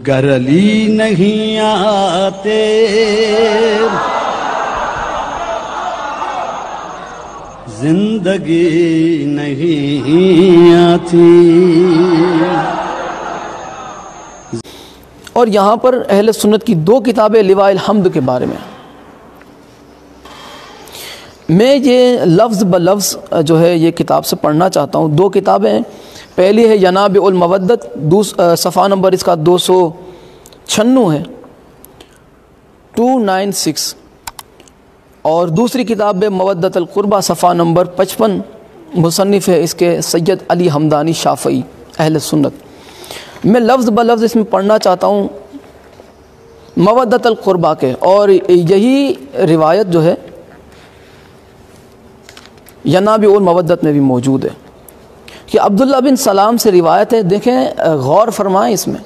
Girly نہیں آتے زندگی نہیں آتی. اور یہاں پر اہل سنت کی دو کتابیں لواء الحمد کے بارے میں یہ لفظ بلفظ جو ہے یہ کتاب سے پڑھنا چاہتا ہوں. دو کتابیں ہیں. پہلی ہے ینابع المودت، صفحہ نمبر اس کا 296 ہے 296، اور دوسری کتاب ہے مودت القربہ، صفحہ نمبر 55. مصنف ہے اس کے سید علی حمدانی شافعی اہل سنت. میں لفظ بلفظ اس میں پڑھنا چاہتا ہوں مودت القربہ کے، اور یہی روایت جو ہے ینابع المودت میں بھی موجود ہے کہ عبداللہ بن سلام سے روایت ہے. دیکھیں غور فرمائیں، اس میں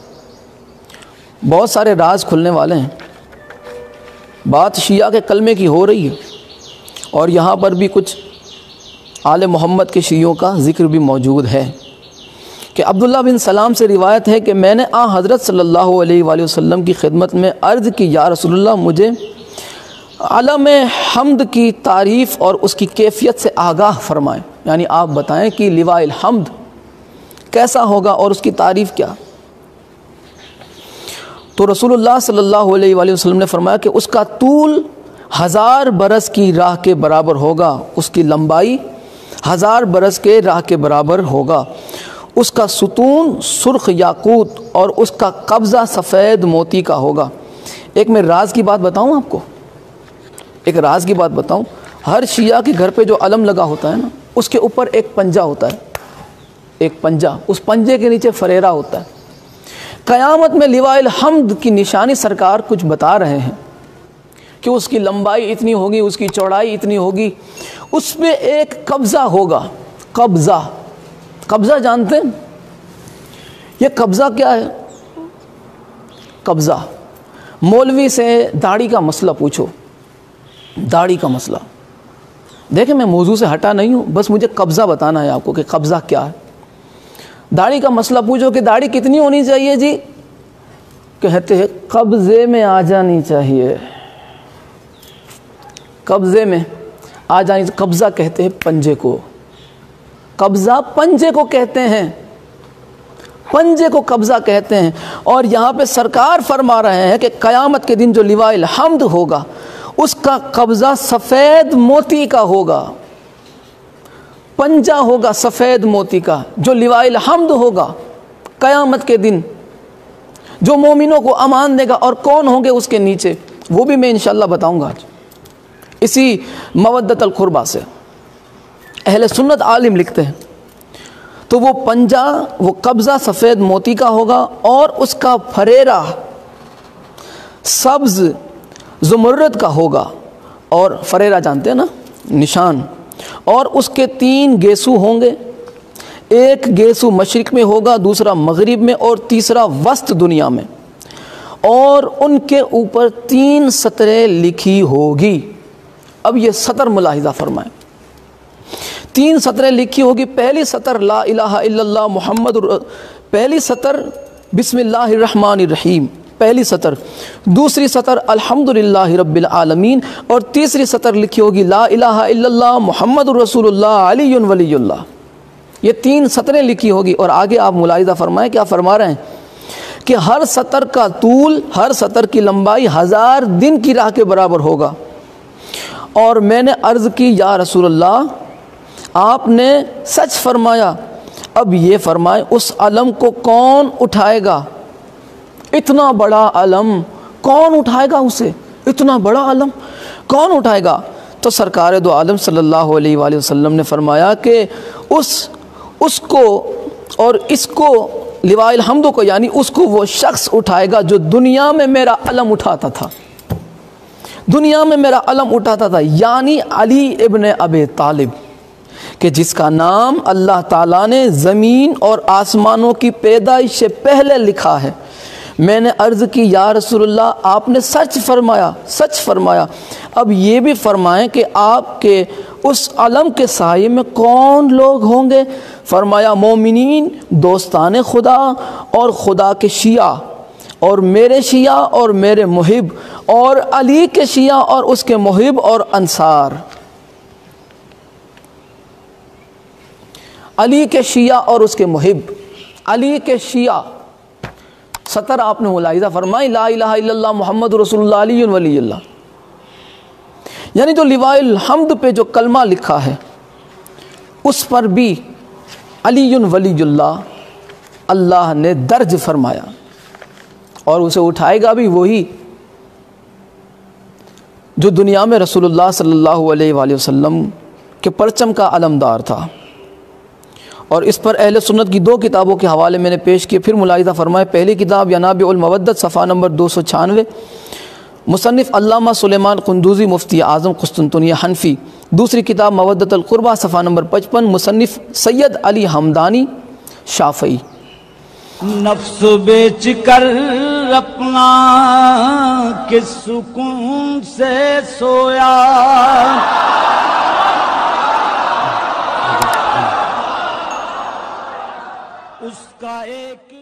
بہت سارے راز کھلنے والے ہیں. بات شیعہ کے کلمے کی ہو رہی ہے، اور یہاں پر بھی کچھ آل محمد کے شیعوں کا ذکر بھی موجود ہے کہ عبداللہ بن سلام سے روایت ہے کہ میں نے حضرت صلی اللہ علیہ وآلہ وسلم کی خدمت میں عرض کی، یا رسول اللہ مجھے علم حمد کی تعریف اور اس کی کیفیت سے آگاہ فرمائیں، یعنی آپ بتائیں کہ لواء الحمد کیسا ہوگا اور اس کی تعریف کیا. تو رسول اللہ صلی اللہ علیہ وآلہ وسلم نے فرمایا کہ اس کا طول 1000 برس کی راہ کے برابر ہوگا، اس کی لمبائی 1000 برس کے راہ کے برابر ہوگا، اس کا ستون سرخ یاقوت اور اس کا قبضہ سفید موتی کا ہوگا. ایک میں راز کی بات بتاؤں آپ کو، ایک راز کی بات بتاؤں. ہر شیعہ کے گھر پہ جو علم لگا ہوتا ہے نا، اس کے اوپر ایک پنجہ ہوتا ہے، ایک پنجہ، اس پنجے کے نیچے فریرہ ہوتا ہے. قیامت میں لواء الحمد کی نشانی سرکار کچھ بتا رہے ہیں کہ اس کی لمبائی اتنی ہوگی، اس کی چوڑائی اتنی ہوگی، اس میں ایک قبضہ ہوگا. قبضہ جانتے ہیں؟ یہ قبضہ کیا ہے؟ قبضہ، مولوی سے داڑھی کا مسئلہ پوچھو، داڑھی کا مسئلہ. دیکھیں میں موضوع سے ہٹا نہیں ہوں، بس مجھے قبضہ بتانا ہے آپ کو کہ قبضہ کیا ہے. داڑھی کا مسئلہ پوچھو کہ داڑھی کتنی ہونی چاہیے جی، کہتے ہیں قبضے میں آ جانی چاہیے، قبضے میں آ جانی. قبضہ کہتے ہیں پنجے کو، قبضہ پنجے کو کہتے ہیں، پنجے کو قبضہ کہتے ہیں. اور یہاں پہ سرکار فرما رہے ہیں کہ قیامت کے دن جو لواء الحمد ہوگا اس کا قبضہ سفید موتی کا ہوگا، پنجہ ہوگا سفید موتی کا جو لواء الحمد ہوگا قیامت کے دن، جو مومنوں کو امان دے گا. اور کون ہوں گے اس کے نیچے، وہ بھی میں انشاءاللہ بتاؤں گا آج اسی مودت القربہ سے. اہل سنت عالم لکھتے ہیں تو وہ پنجہ، وہ قبضہ سفید موتی کا ہوگا، اور اس کا فریرہ سبز زمرد کا ہوگا. اور فریرہ جانتے ہیں نا، نشان. اور اس کے 3 گیسو ہوں گے، ایک گیسو مشرق میں ہوگا، دوسرا مغرب میں، اور تیسرا وسط دنیا میں. اور ان کے اوپر 3 سطریں لکھی ہوگی. اب یہ سطر ملاحظہ فرمائیں، 3 سطریں لکھی ہوگی. پہلی سطر لا الہ الا اللہ محمد، پہلی سطر بسم اللہ الرحمن الرحیم، پہلی سطر. دوسری سطر الحمدللہ رب العالمین، اور تیسری سطر لکھی ہوگی لا الہ الا اللہ محمد رسول اللہ علی ولی اللہ. یہ 3 سطریں لکھی ہوگی. اور آگے آپ ملاحظہ فرمائیں کیا فرما رہے ہیں کہ ہر سطر کا طول، ہر سطر کی لمبائی 1000 دن کی راہ کے برابر ہوگا. اور میں نے عرض کی یا رسول اللہ آپ نے سچ فرمایا. اب یہ فرمائے اس علم کو کون اٹھائے گا؟ اتنا بڑا علم کون اٹھائے گا؟ اسے اتنا بڑا علم کون اٹھائے گا؟ تو سرکار دو عالم صلی اللہ علیہ وآلہ وسلم نے فرمایا کہ اس کو اور اس کو لواء الحمد کو، یعنی اس کو وہ شخص اٹھائے گا جو دنیا میں میرا علم اٹھاتا تھا، دنیا میں میرا علم اٹھاتا تھا، یعنی علی ابن ابی طالب، کہ جس کا نام اللہ تعالیٰ نے زمین اور آسمانوں کی پیدائش سے پہلے لکھا ہے. میں نے عرض کی یا رسول اللہ آپ نے سچ فرمایا، سچ فرمایا. اب یہ بھی فرمائیں کہ آپ کے اس علم کے سائے میں کون لوگ ہوں گے؟ فرمایا مومنین، دوستان خدا اور خدا کے شیعہ. اور میرے شیعہ اور میرے محب، اور علی کے شیعہ اور اس کے محب اور انصار۔ علی کے شیعہ اور اس کے محب، علی کے شیعہ، سطر آپ نے ملاحظہ فرمائی، لا الہ الا اللہ محمد رسول اللہ علی ولی اللہ، یعنی جو لواء الحمد پہ جو کلمہ لکھا ہے اس پر بھی علی ولی اللہ اللہ نے درج فرمایا، اور اسے اٹھائے گا بھی وہی جو دنیا میں رسول اللہ صلی اللہ علیہ وآلہ وسلم کے پرچم کا علمدار تھا۔ اور اس پر اہل سنت کی 2 کتابوں کے حوالے میں نے پیش کیے، پھر ملاحظہ فرمائے۔ پہلی کتاب ینابع المودت صفحہ نمبر 296، مصنف علامہ سلیمان قندوزی مفتی اعظم قسطنطنیہ حنفی۔ دوسری کتاب مودت القربہ صفحہ نمبر 55، مصنف سید علی حمدانی شافعی۔ نفس بیچ کر اپنا کس سکون سے سویا، اس کا ایک